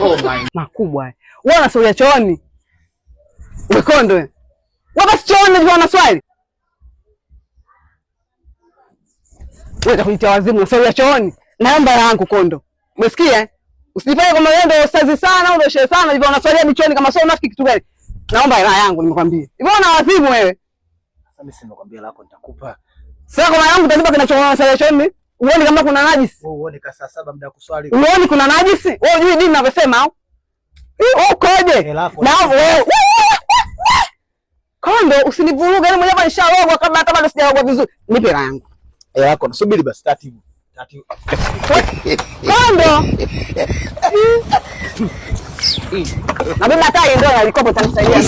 Oh my. Makubwa. Wewe unasaulia chooni. Wewe Kondo. Wewe basi chooni ndio una swali. Wewe utakuitia wazimu unasaulia chooni. Naomba yangu Kondo. Umesikia? Usifanye kama wewe ndio ustazi sana, ndio shehe sana, hivyo unaswalia michoni kama sio unafiki kitu gani? Naomba hela yangu nimekwambia. Hivyo una wazimu wewe. Sasa mimi nimekwambia lako nitakupa. Sasa kama yangu utanipa kinachoona sala choni. Uone kama kuna najisi. Wewe uone saa 7 muda wa kuswali. Uone kuna najisi? Wewe unajui nini ninavyosema au? Ukoje? Na wewe. Kondo usinivuruge, mimi mwenyewe nishaogwa kabla hata bado sijaogwa vizuri. Nipe hela yangu. Hela yako nasubiri basi taratibu. Kondo. Na mimi natai ndio alikopo tanisaidia.